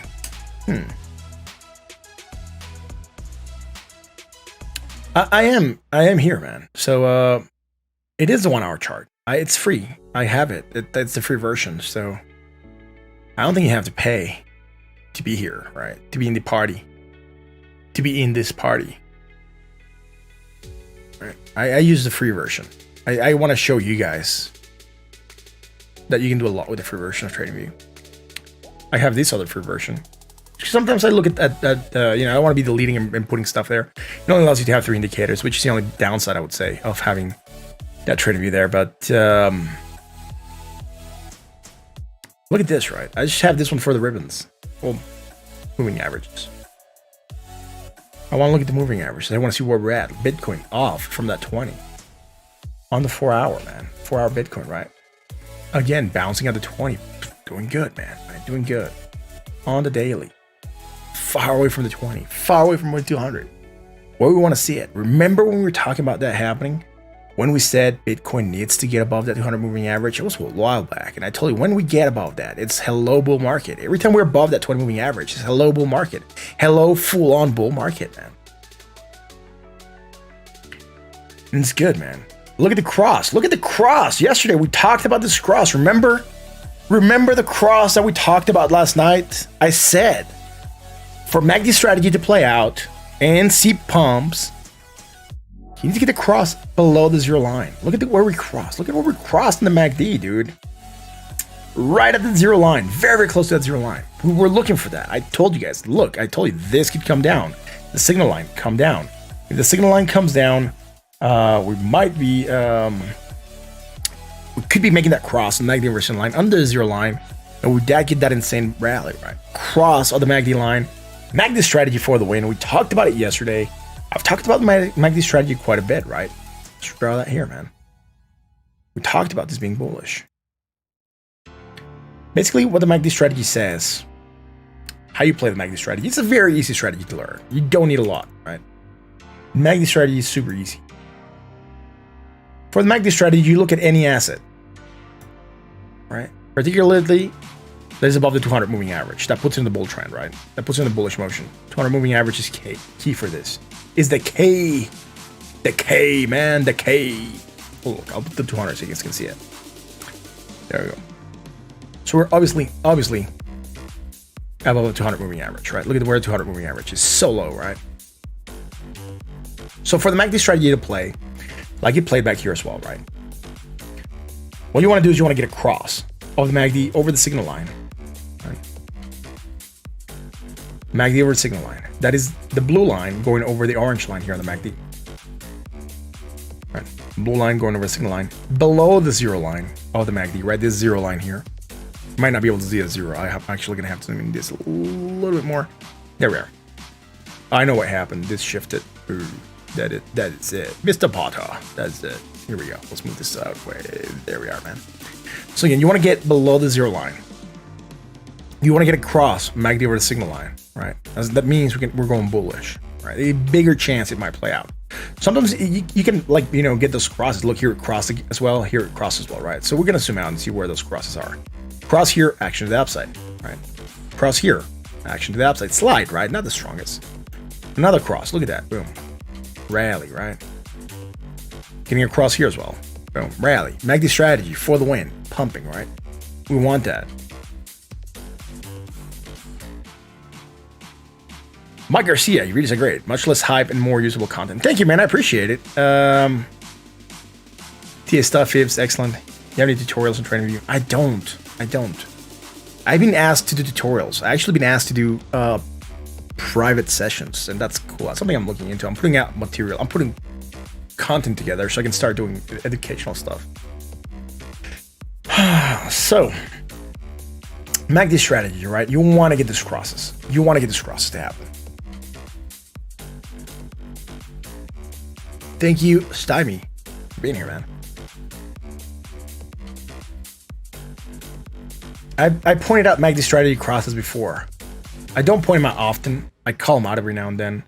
A: I am here, man. So it is the 1 hour chart. It's free. I have it. It's the free version. So I don't think you have to pay to be here, right? To be in the party. To be in this party. Right. I use the free version. I want to show you guys that you can do a lot with the free version of TradingView. I have this other free version. Sometimes I look at you know, I want to be deleting and putting stuff there. It only allows you to have 3 indicators, which is the only downside, I would say, of having that TradingView there. But look at this, right? I just have this one for the ribbons. Well, moving averages. I want to look at the moving averages. I want to see where we're at. Bitcoin off from that 20. On the 4 hour, man. 4 hour Bitcoin, right? Again, bouncing at the 20. Doing good, man. Doing good. On the daily. Far away from the 20. Far away from the 200. Where we want to see it. Remember when we were talking about that happening? When we said Bitcoin needs to get above that 200 moving average? It was a while back. And I told you, when we get above that, it's hello bull market. Every time we're above that 20 moving average, it's hello bull market. Hello full on bull market, man. And it's good, man. Look at the cross. Look at the cross. Yesterday, we talked about this cross. Remember? Remember the cross that we talked about last night? I said, for MACD strategy to play out and see pumps, you need to get the cross below the 0 line. Look at where we crossed. Look at where we crossed in the MACD, dude. Right at the 0 line. Very, very close to that 0 line. We were looking for that. I told you guys, look, I told you this could come down. The signal line come down. If the signal line comes down, we might be, we could be making that cross on the MACD inversion line under the 0 line, and we did get that insane rally, right? Cross on the MACD line, MACD strategy for the win. We talked about it yesterday. I've talked about my MACD strategy quite a bit, right? Just draw that here, man. We talked about this being bullish. Basically, what the MACD strategy says, how you play the MACD strategy, it's a very easy strategy to learn. You don't need a lot, right? MACD strategy is super easy. For the MACD strategy, you look at any asset, right? Particularly, that is above the 200 moving average. That puts in the bull trend, right? That puts in the bullish motion. 200 moving average is key for this. Is the K. The K, man, the K. Oh, look, I'll put the 200 so you guys can see it. There we go. So we're obviously above the 200 moving average, right? Look at where the 200 moving average is so low, right? So for the MACD strategy to play, like it played back here as well, right? What you want to do is you want to get a cross of the MACD over the signal line. Right? MACD over the signal line. That is the blue line going over the orange line here on the MACD. Right. Blue line going over the signal line. Below the zero line of the MACD, right? This zero line here. You might not be able to see a zero. I'm actually going to have to zoom in this a little bit more. There we are. I know what happened. This shifted. Ooh, that is it. Mr. Potter. That's it. Here we go. Let's move this out way. There we are, man. So again, you want to get below the zero line. You want to get across MACD over the signal line, right? That means we're going bullish, right? A bigger chance it might play out. Sometimes you can, like, you know, get those crosses. Look, here it crossed as well. Here it crossed as well, right? So we're going to zoom out and see where those crosses are. Cross here, action to the upside, right? Cross here, action to the upside. Slide, right? Not the strongest. Another cross. Look at that. Boom. Rally, right? Getting across here as well. Boom. Rally. MACD strategy for the win. Pumping, right? We want that. Mike Garcia, you videos are great. Much less hype and more usable content. Thank you, man. I appreciate it. TA Stuff Fibs, excellent. You have any tutorials and training review? I don't. I've been asked to do tutorials. I've actually been asked to do private sessions, and that's cool. That's something I'm looking into. I'm putting out material. I'm putting content together so I can start doing educational stuff. So, MACD strategy, right? You want to get these crosses. You want to get these crosses to happen. Thank you, Stymie, for being here, man. I pointed out MACD strategy crosses before. I don't point them out often. I call them out every now and then.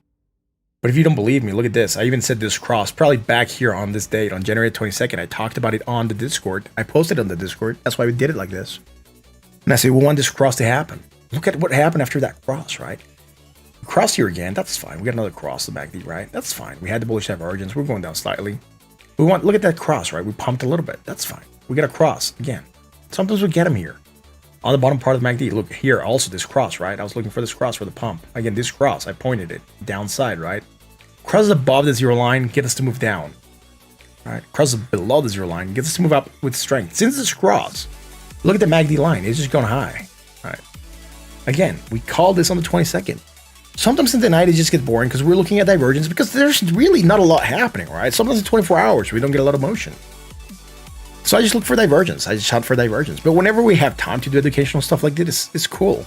A: But if you don't believe me, look at this. I even said this cross probably back here on this date, on January 22nd. I talked about it on the Discord. I posted it on the Discord. That's why we did it like this. And I said, we want this cross to happen. Look at what happened after that cross, right? Cross here again. That's fine. We got another cross the MACD, right? That's fine. We had the bullish divergence. We're going down slightly. Look at that cross, right? We pumped a little bit. That's fine. We got a cross again. Sometimes we get them here. On the bottom part of the MACD, look here, also this cross, right? I was looking for this cross for the pump. Again, this cross, I pointed it downside, right? Crosses above the zero line, get us to move down, right? Crosses below the zero line, gets us to move up with strength. Since this cross, look at the MACD line, it's just going high, right? Again, we called this on the 22nd. Sometimes in the night, it just gets boring because we're looking at divergence because there's really not a lot happening, right? Sometimes in 24 hours, we don't get a lot of motion. So I just look for divergence. I just hunt for divergence. But whenever we have time to do educational stuff like this, it's cool.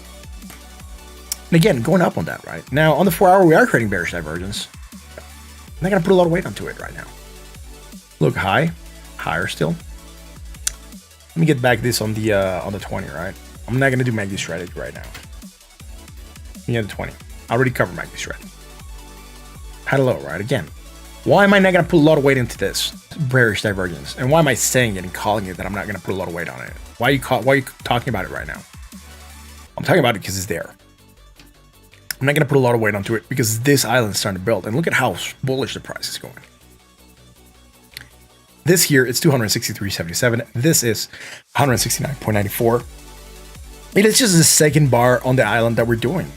A: And again, going up on that, right? Now, on the 4 hour, we are creating bearish divergence. I'm not going to put a lot of weight onto it right now. Look, high. Higher still. Let me get back this on the 20, right? I'm not going to do MACD strategy right now. Let me get the 20. I already covered MACD strategy. Had a low, right? Again. Why am I not going to put a lot of weight into this bearish divergence? And why am I saying it and calling it that I'm not going to put a lot of weight on it? Why are you talking about it right now? I'm talking about it because it's there. I'm not going to put a lot of weight onto it because this island is starting to build. And look at how bullish the price is going. This here, it's 263.77. This is 169.94. It is just the second bar on the island that we're doing.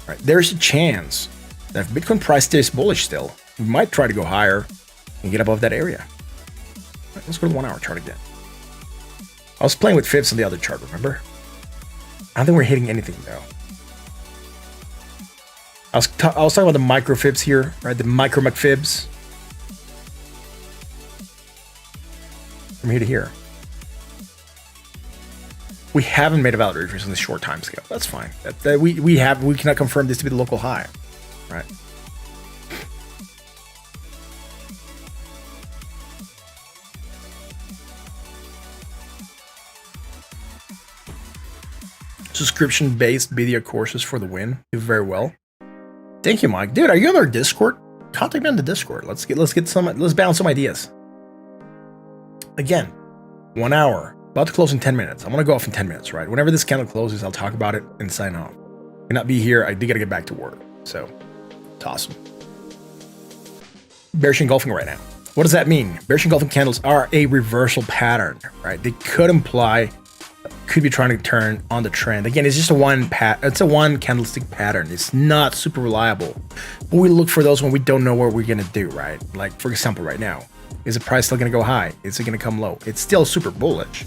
A: Right? There's a chance that if Bitcoin price stays bullish still, we might try to go higher and get above that area. Right, let's go to the 1 hour chart again. I was playing with fibs on the other chart, remember? I don't think we're hitting anything though. I was talking about the micro fibs here, right? The micro McFibs. From here to here. We haven't made a valid retrace on this short time scale. That's fine. We cannot confirm this to be the local high, right? subscription-based video courses for the win. Do very well. Thank you, Mike. Dude, are you on our Discord? Contact me on the Discord. Let's bounce some ideas. Again, 1 hour. About to close in 10 minutes. I'm gonna go off in 10 minutes, right? Whenever this candle closes, I'll talk about it and sign off. Cannot be here. I do gotta get back to work. So, it's awesome. Bearish engulfing right now. What does that mean? Bearish engulfing candles are a reversal pattern, right? They could be trying to turn on the trend. Again, it's just a one candlestick pattern. It's not super reliable. But we look for those when we don't know what we're gonna do, right? Like, for example, right now, is the price still gonna go high? Is it gonna come low? It's still super bullish.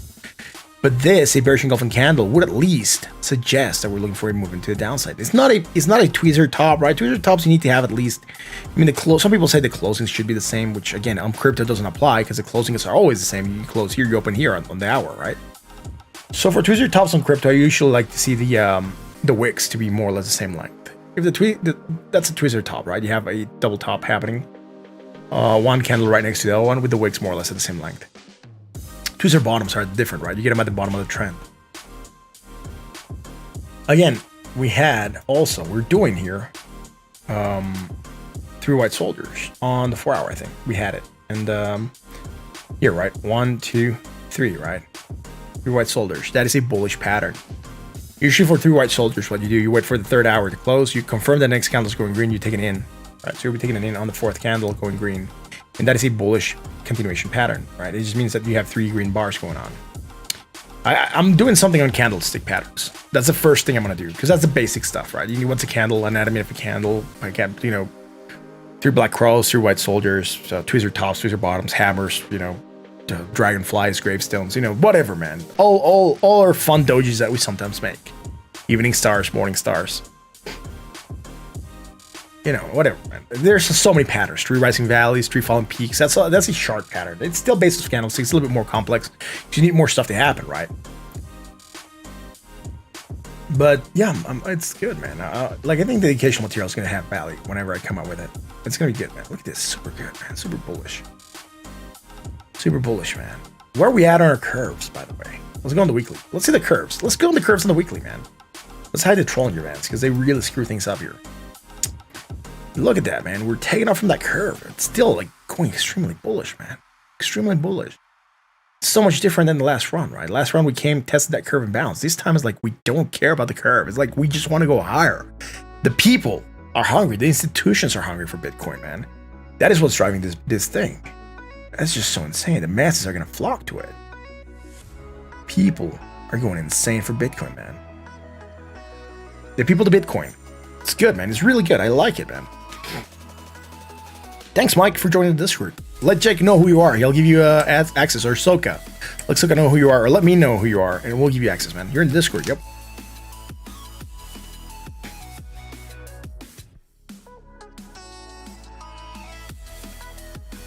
A: But this, a bearish engulfing candle, would at least suggest that we're looking for a move into the downside. It's not a tweezer top, right? Tweezer tops you need to have at least. I mean, some people say the closings should be the same, which again on crypto doesn't apply because the closings are always the same. You close here, you open here on the hour, right? So for tweezer tops on crypto, I usually like to see the wicks to be more or less the same length. If that's a tweezer top, right? You have a double top happening, one candle right next to the other one with the wicks more or less at the same length. Tweezer bottoms are different, right? You get them at the bottom of the trend. Again, we're doing here 3 white soldiers on the 4 hour, I think. We had it. And here, right? 1, 2, 3, right? 3 white soldiers. That is a bullish pattern. Usually for 3 white soldiers, what you do, you wait for the 3rd hour to close, you confirm the next candle is going green, you take it in. Right? So you'll be taking it in on the 4th candle going green. And that is a bullish continuation pattern, right? It just means that you have 3 green bars going on. I'm doing something on candlestick patterns. That's the first thing I'm gonna do because that's the basic stuff, right? You need what's a candle, anatomy of a candle. I got 3 black crows, 3 white soldiers, tweezer tops, tweezer bottoms, hammers, dragonflies, gravestones, whatever, man. All are fun dojis that we sometimes make. Evening stars, morning stars. Whatever, man. There's so many patterns. 3 rising valleys, 3 falling peaks. That's a sharp pattern. It's still based on candlesticks. It's a little bit more complex. You need more stuff to happen, right? But yeah, it's good, man. I think the educational material is going to have value whenever I come out with it. It's going to be good, man. Look at this. Super good, man. Super bullish. Super bullish, man. Where are we at on our curves, by the way? Let's go on the weekly. Let's see the curves. Let's go on the curves on the weekly, man. Let's hide the trolling events because they really screw things up here. Look at that, man. We're taking off from that curve. It's still going extremely bullish, man. Extremely bullish. So much different than the last run, right? Last run we tested that curve and bounced. This time is we don't care about the curve. It's we just want to go higher. The people are hungry. The institutions are hungry for Bitcoin, man. That is what's driving this thing. That's just so insane. The masses are going to flock to it. People are going insane for Bitcoin, man. The people to Bitcoin. It's good, man. It's really good. I like it, man. Thanks, Mike, for joining the Discord. Let Jake know who you are. He'll give you access, or Soka. Let Soka know who you are, or let me know who you are, and we'll give you access, man. You're in the Discord, yep.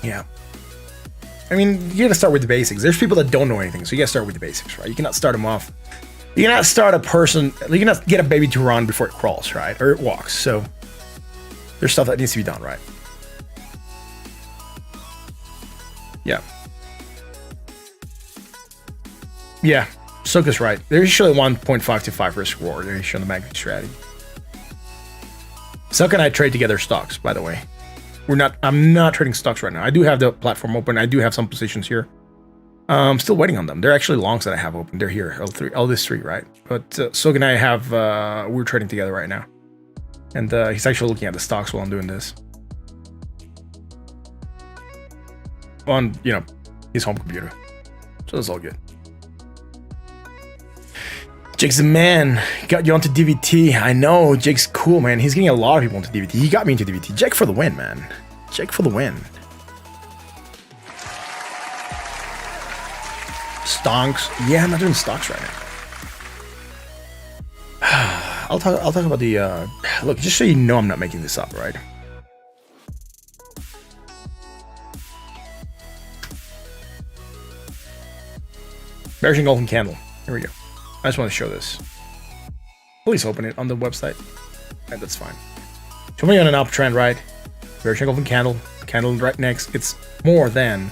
A: Yeah. I mean, you gotta start with the basics. There's people that don't know anything, so you gotta start with the basics, right? You cannot start them off. You cannot start a person, you cannot get a baby to run before it crawls, right? Or it walks, so there's stuff that needs to be done, right? Yeah. Yeah, Soka's right. There's usually 1.525 risk reward. They're showing the magnet strategy. Soka and I trade together stocks, by the way. I'm not trading stocks right now. I do have the platform open. I do have some positions here. I'm still waiting on them. They're actually longs that I have open. They're here, L3, right? But Soka and I we're trading together right now. And he's actually looking at the stocks while I'm doing this. On, his home computer. So it's all good. Jake's the man. Got you onto DVT. I know. Jake's cool, man. He's getting a lot of people into DVT. He got me into DVT. Jake for the win, man. Jake for the win. Stonks. Yeah, I'm not doing stocks right now. I'll talk about the look, just so you know I'm not making this up, right? Bearish engulfing candle. Here we go. I just want to show this. Please open it on the website. Right, that's fine. So we're on an uptrend, right? Bearish engulfing candle. Candle right next. It's more than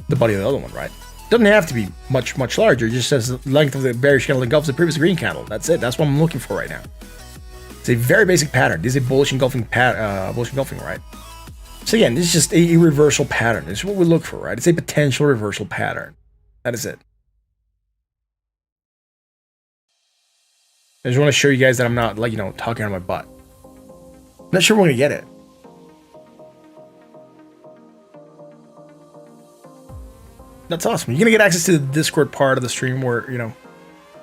A: the body of the other one, right? Doesn't have to be much larger. It just says the length of the bearish candle engulfs the previous green candle. That's it. That's what I'm looking for right now. It's a very basic pattern. This is a bullish engulfing right? So again, this is just a reversal pattern. This is what we look for, right? It's a potential reversal pattern. That is it. I just want to show you guys that I'm not, like, talking on my butt. I'm not sure we're going to get it. That's awesome. You're going to get access to the Discord part of the stream where, you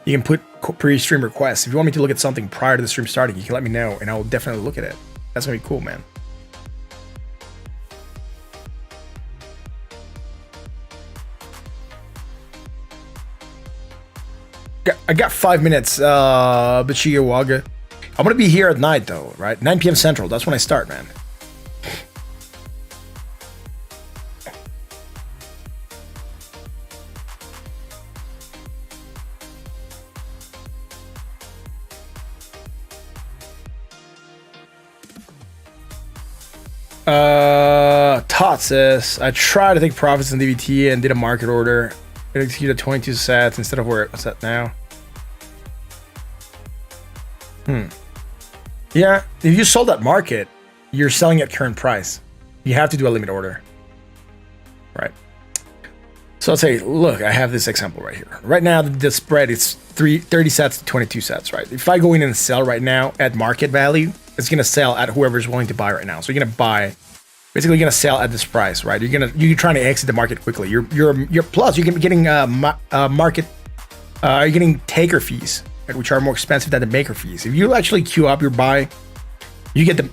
A: can put pre-stream requests. If you want me to look at something prior to the stream starting, you can let me know, and I will definitely look at it. That's going to be cool, man. I got 5 minutes, Bachiga Waga. I'm going to be here at night, though, right? 9 p.m. Central. That's when I start, man. Todd says, I tried to take profits in DVT and did a market order. It executed 22 sats instead of where it was at now. Yeah, if you sold that market, you're selling at current price. You have to do a limit order. Right. So I'll say, look, I have this example right here. Right now, the spread is 30 sats to 22 sats, right? If I go in and sell right now at market value, it's going to sell at whoever's willing to buy right now. So you're going to buy, basically you're going to sell at this price, right? You're trying to exit the market quickly. You're plus you're getting market, you're getting taker fees, right, which are more expensive than the maker fees. If you actually queue up your buy, you get the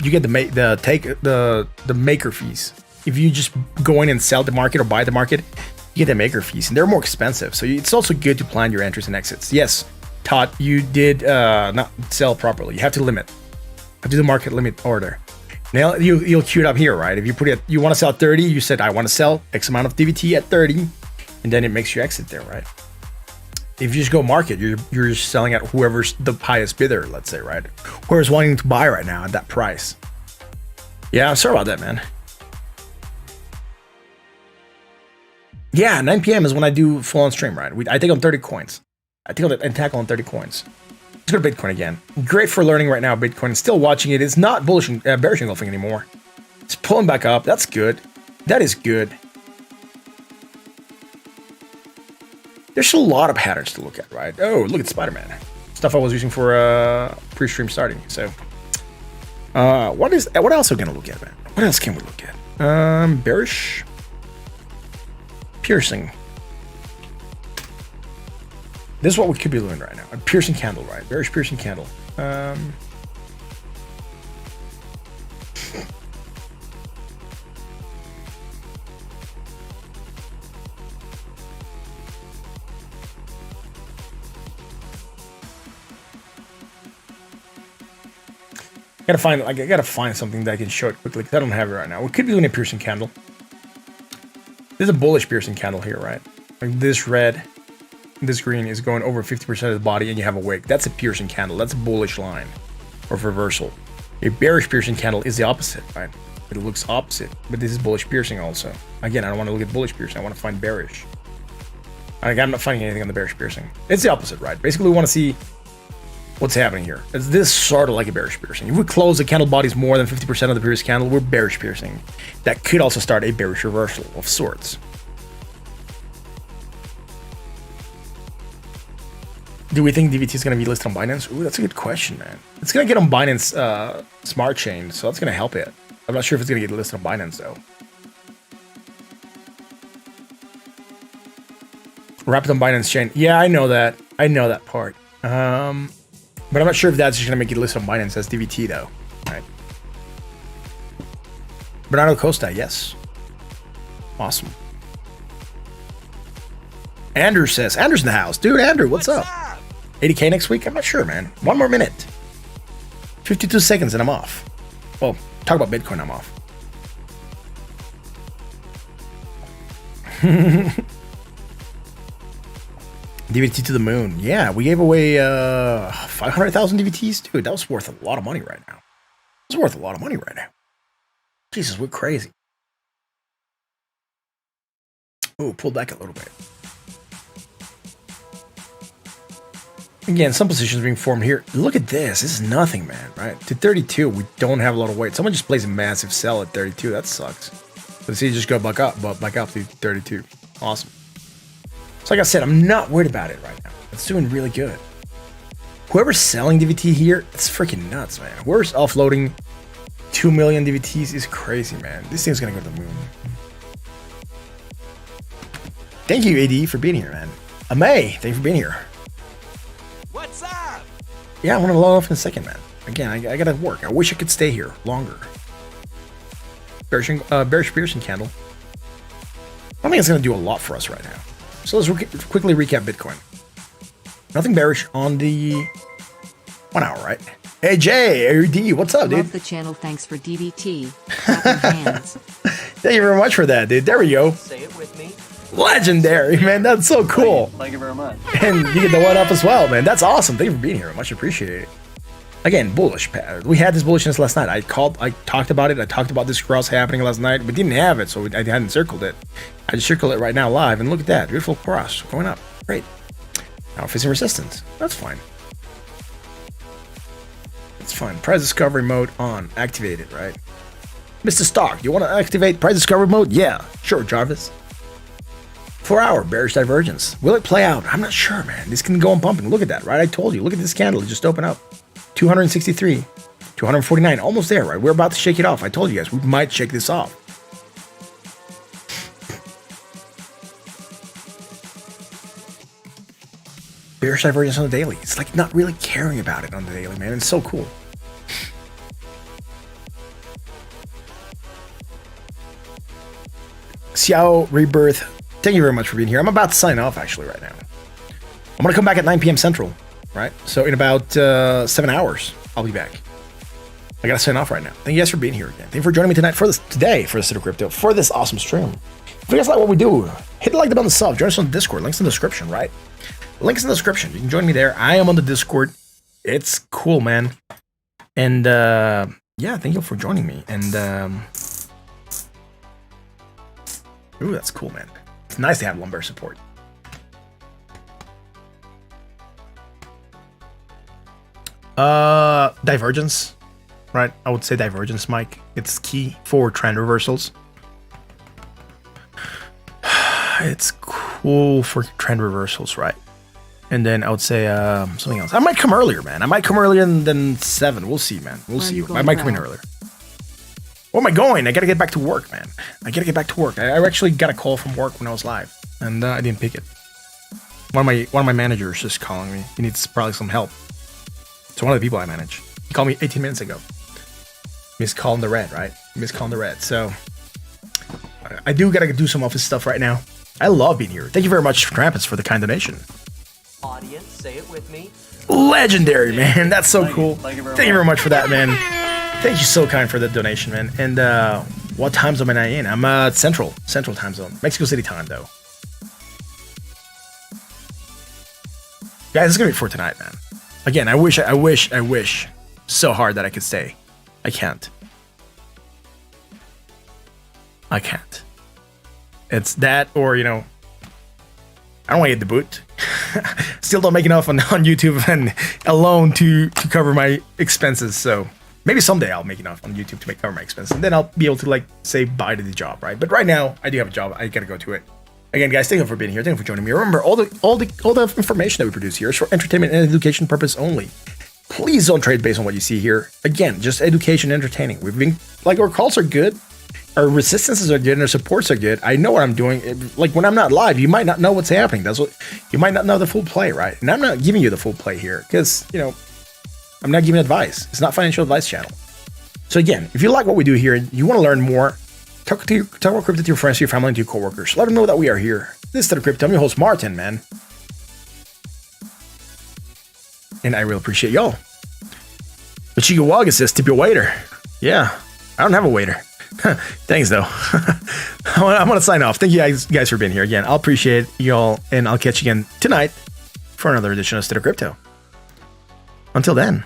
A: maker fees. If you just go in and sell the market or buy the market, you get the maker fees, and they're more expensive. So it's also good to plan your entries and exits. Yes, Todd, you did not sell properly. You have to limit. Have to do the market limit order. Now you'll queue it up here, right? If you put it, you want to sell at 30, you said I want to sell X amount of DVT at 30, and then it makes you exit there, right? If you just go market, you're just selling at whoever's the highest bidder, let's say, right? Whoever's wanting to buy right now at that price. Yeah, I'm sorry about that, man. Yeah, 9 p.m. is when I do full on stream, right? I take on 30 coins. I tackle on 30 coins. Let's go to Bitcoin again. Great for learning right now, Bitcoin. Still watching it. It's not bullish and bearish engulfing anymore. It's pulling back up. That's good. That is good. There's a lot of patterns to look at, right? Oh, look at Spider-Man. Stuff I was using for pre-stream starting. So, what else are we gonna look at, man? What else can we look at? Bearish. Piercing. This is what we could be doing right now. A piercing candle, right? Bearish piercing candle. I gotta find something that I can show it quickly because I don't have it right now. We could be doing a piercing candle. There's a bullish piercing candle here, right? Like this red, this green is going over 50% of the body, and you have a wick. That's a piercing candle. That's a bullish line or reversal. A bearish piercing candle is the opposite, right? It looks opposite, but this is bullish piercing also. Again, I don't want to look at bullish piercing. I want to find bearish. I'm not finding anything on the bearish piercing. It's the opposite, right? Basically, we want to see what's happening here. Is this sort of like a bearish piercing? If we close the candle bodies more than 50% of the previous candle, we're bearish piercing. That could also start a bearish reversal of sorts. Do we think DVT is going to be listed on Binance? Ooh, that's a good question, man. It's going to get on Binance Smart Chain, so that's going to help it. I'm not sure if it's going to get listed on Binance, though. Wrapped on Binance Chain. Yeah, I know that. I know that part. But I'm not sure if that's just going to make it listed on Binance as DVT, though. Right. Bernardo Costa, yes. Awesome. Andrew says, Andrew's in the house. Dude, Andrew, what's up? 80K next week? I'm not sure, man. One more minute. 52 seconds and I'm off. Well, talk about Bitcoin, I'm off. DVT to the moon. Yeah, we gave away 500,000 DVTs. Dude, that was worth a lot of money right now. It's worth a lot of money right now. Jesus, we're crazy. Oh, pulled back a little bit. Again, some positions being formed here. Look at this. This is nothing, man, right? To 32, we don't have a lot of weight. Someone just plays a massive sell at 32. That sucks. Let's see, just go back up to 32. Awesome. So like I said, I'm not worried about it right now. It's doing really good. Whoever's selling DVT here, it's freaking nuts, man. Whoever's offloading 2 million DVTs is crazy, man. This thing's gonna go to the moon. Thank you, AD, for being here, man. Amay, thank you for being here.
C: What's up?
A: Yeah, I want to log off in a second, man. Again, I gotta work. I wish I could stay here longer. Bearish piercing candle. I don't think it's gonna do a lot for us right now. So let's quickly recap Bitcoin. Nothing bearish on the 1 hour, right? Hey Jay, AD, what's up, dude?
B: Love the channel. Thanks for DVT. Clapping hands.
A: Thank you very much for that, dude. There we go.
D: Say it with me.
A: Legendary, man. That's so cool.
D: Thank you very much.
A: And you get the one up as well, man. That's awesome. Thank you for being here. Much appreciated. Again, bullish. We had this bullishness last night. I talked about it. I talked about this cross happening last night. We didn't have it, so I hadn't circled it. I just circled it right now live, and look at that. Beautiful cross going up. Great. Now facing resistance. That's fine. That's fine. Price discovery mode on. Activated, right? Mr. Stock, you want to activate price discovery mode? Yeah. Sure, Jarvis. 4 hour bearish divergence. Will it play out? I'm not sure, man. This can go on pumping. Look at that, right? I told you. Look at this candle. It just opened up. 263, 249, almost there, right? We're about to shake it off. I told you guys, we might shake this off. Bearish divergence on the daily. It's like not really caring about it on the daily, man. It's so cool. Xiao Rebirth, thank you very much for being here. I'm about to sign off actually right now. I'm going to come back at 9 p.m. Central. Right? So in about 7 hours, I'll be back. I gotta sign off right now. Thank you guys for being here again. Thank you for joining me today for the City of Crypto, for this awesome stream. If you guys like what we do, hit the like button on the sub. Join us on Discord. Links in the description, right? Links in the description. You can join me there. I am on the Discord. It's cool, man. And yeah, thank you for joining me. And ooh, that's cool, man. It's nice to have lumbar support. Divergence, right? I would say divergence, Mike. It's key for trend reversals. It's cool for trend reversals, right? And then I would say something else. I might come earlier, man. I might come earlier than 7. We'll see, man. We'll see. I might come in earlier. Where am I going? I gotta get back to work, man. I gotta get back to work. I actually got a call from work when I was live, and I didn't pick it. One of my managers just calling me. He needs probably some help. It's one of the people I manage. He called me 18 minutes ago. Missed call in the red, right? Missed call in the red. So I do gotta do some office stuff right now. I love being here. Thank you very much, Krampus, for the kind donation.
D: Audience, say it with me.
A: Legendary, man. That's so cool.
C: Thank you
A: very much for that, man. Thank you so kind for that donation, man. And what time zone am I in? I'm Central time zone. Mexico City time, though. Guys, it's gonna be for tonight, man. Again, I wish so hard that I could stay. I can't. It's that, or, you know, I don't want to get the boot. Still don't make enough on YouTube and alone to cover my expenses. So maybe someday I'll make enough on YouTube to cover my expenses. And then I'll be able to, like, say bye to the job, right? But right now, I do have a job. I gotta go to it. Again, guys, thank you for being here. Thank you for joining me. Remember, all the information that we produce here is for entertainment and education purpose only. Please don't trade based on what you see here. Again, just education, entertaining. We've been, like, our calls are good, our resistances are good, and our supports are good. I know what I'm doing. Like, when I'm not live, you might not know what's happening. That's what you might not know the full play, right? And I'm not giving you the full play here because, you know, I'm not giving advice. It's not financial advice channel. So again, if you like what we do here and you want to learn more, talk about crypto to your friends, to your family, and to your coworkers. Let them know that we are here. This is the Crypto. I'm your host, Martin, man. And I really appreciate y'all. But Chigawaga says, tip your waiter. Yeah, I don't have a waiter. Thanks, though. I'm going to sign off. Thank you guys for being here again. I'll appreciate y'all, and I'll catch you again tonight for another edition of State of Crypto. Until then.